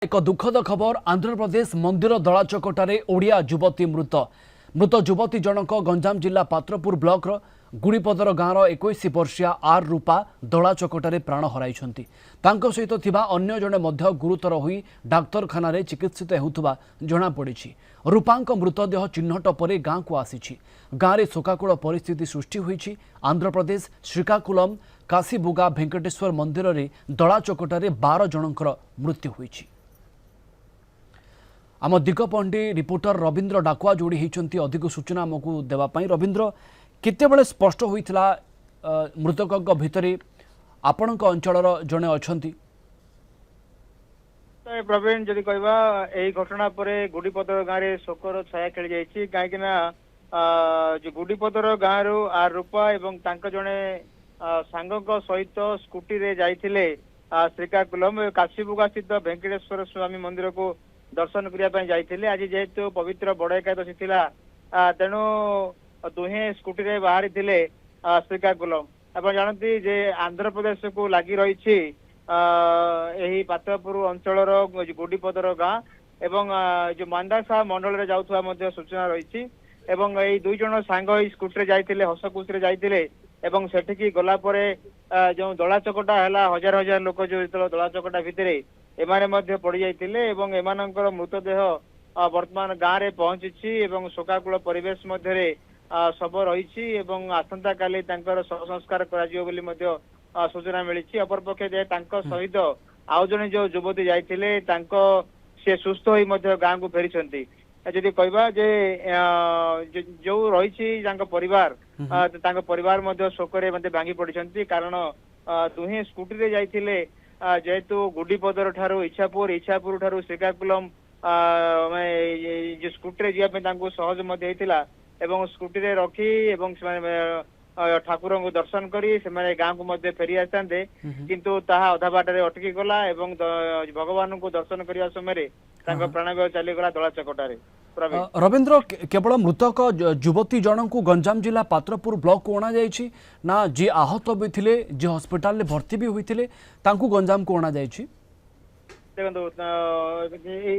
एक दुखद खबर आंध्र प्रदेश मंदिर दलाचकटारे ओडिया युवती मृत मृत युवती जनक गंजाम जिला पात्रपुर ब्लॉक गुड़ीपदर गाँवर 21 वर्षिया आर रूपा दलाचकटारे प्राण हराई सहित थिबा अन्य जने मध्य गुरुतर होई डाक्तरखाना चिकित्सित होउथबा जणा पड़िछि। रूपांक मृतदेह चिन्हट पर गाँ को आसी गाँव में शोकाकूल परिस्थिति सृष्टि होइछि। आंध्र प्रदेश श्रीकाकुलम काशीबुगा भेंकटेश्वर मंदिर में दलाचकटारे 12 जनकर मृत्यु होइछि। आम दिगपंडी रिपोर्टर रविंद्र डाकुआ जोड़ी होती अधिक सूचना आमको देवाई। रविंद्र केतेबेले स्पष्ट होइथिला मृतक भितर आपण अंचल जड़े अच्छा प्रवीण जदि कहवा यही घटना पर गुड़ीपदर गाँव में शोकर छाया खेली जाइए कहीं गुड़ीपदर गाँव आर रूपा एवं जड़े सांग सहित स्कूटी रे जाइथिले श्रीकाकुलम काशीबुगा स्थित भेंकटेश्वर स्वामी मंदिर को दर्शन करने जाइए। आज जेहेतु पवित्र बड़ एकादशी थिला तेणु दुहे स्कूटी रे बाहरी थिले श्रीकाकुलम। आप जानती जे आंध्र प्रदेश को लगी रही यही पात्रपुर अंचल गुड़ीपदर गाँ एवं जो मांदासा मंडल रे जाउथुवा मध्य सूचना रही एवं यही दुई जन सांग स्कूटी रे जाइथिले हसखुश रे जाइथिले एवं सेठिकी गला परे जो दलाचकटा है हजार हजार लोक जो दलाचकटा भितर एमाने मध्य पड़ जाइथिले एवं एमानंकर मृतदेह वर्तमान गाँव में पहुंची एवं शोकाकूल परिवेश मध्य शव रही एवं आसंता काली तांकर शव संस्कार कराजियो बोली मध्य सूचना मिली। अपरपक्षे सहित आउ जने जो युवती जाइथिले से सुस्थ होई मध्य गाँव को फेरी जदि कहबा जे जो रही परिवार परिवार मध्य शोकरे मध्य भांगी पड़िछंती कारण दुहे स्कूटी रे जाइथिले जेहेतु गुड़ीपदर ठारू इच्छापुर ठारू श्रीकाकुलम जो स्कूटी रे जापे सहज मध्य होइतिला एवं स्कूटी रे रखी एवं ठाकुर को दर्शन करी से गाँव को मध्य फेरी आसते किंतु ताहा अधा बाटर अटकी गला एवं भगवान को दर्शन करने समय प्राणव्यय चलीगला दलाचकटारे। रविंद्र केवल मृतक युवती जन को गंजाम जिला पात्रपुर ब्लॉक को अणा जाइछि ना जी आहत भी थिले जी हॉस्पिटल में भर्ती भी होइथिले तांकू गंजाम को अणा जाइछि? देखो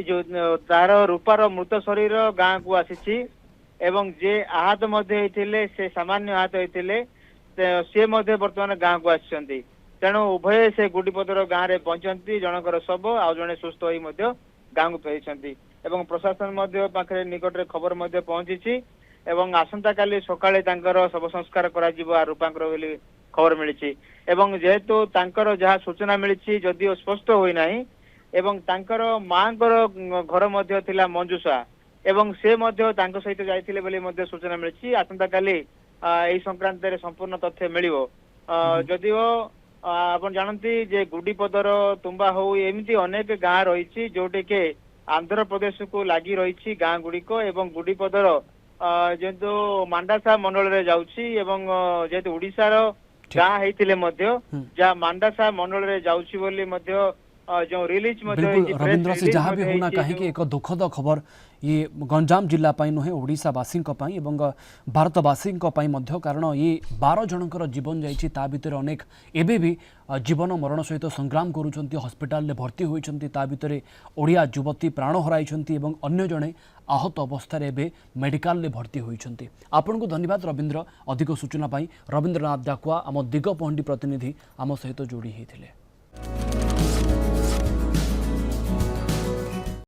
जो तार रूपार मृत शरीर गाँ को आसी एवं जे आहत मध्य से सामान्य आहत होते सी बर्तमान गाँ को आसी तेणु उभय से गुड़ीपदर गाँव में पहुंचती जनकर शव आउ जड़े सुस्थ हो गाँव को फेरी एवं प्रशासन पाखे निकट में खबर पहुंची एवं आसंता काली सकाळे शव संस्कार करा रूपांकर बोली खबर मिली एवं जेहेतु जहाँ सूचना मिली जदिओ स्पष्ट होना एवं माँ घर मध्य थिला मंजूषा एवं से सहित जाइथिले बोली सूचना मिली। आसंता काली यही संक्रांत संपूर्ण तथ्य मिलिबो जदिओ आप जानती जे गुड़ीपदर तुम्बा हो एमती अनेक गाँ रही जोटी के आंध्र प्रदेश को लगी रही गाँ गुड़िक एवं गुड़ीपदर जेहेतु मांडासा मंडल रे जाउछि एवं जेहेतु ओडिशार गाँ होइतिले मध्य जहाँ मांडासा मंडल रे जाउछि बोली मध्य जो रिलीज रविंद्र से जहाँ भी होना कहीं एक दुखद खबर ये गंजाम जिला नुहे ओडिशावासी एवं भारतवासी कारण ये 12 जनकर जीवन जाइए ता भितर अनेक एबे भी जीवन मरण सहित संग्राम करुँच हॉस्पिटल में भर्ती होती भितर ओडिया युवती प्राण हराई अन्य जड़े आहत अवस्था मेडिकल में भर्ती होती। आपन को धन्यवाद रविंद्र अधिक सूचना रविंद्रनाथ डाकुआ आम दिगपहंडी प्रतिनिधि आम सहित जोड़ी होते।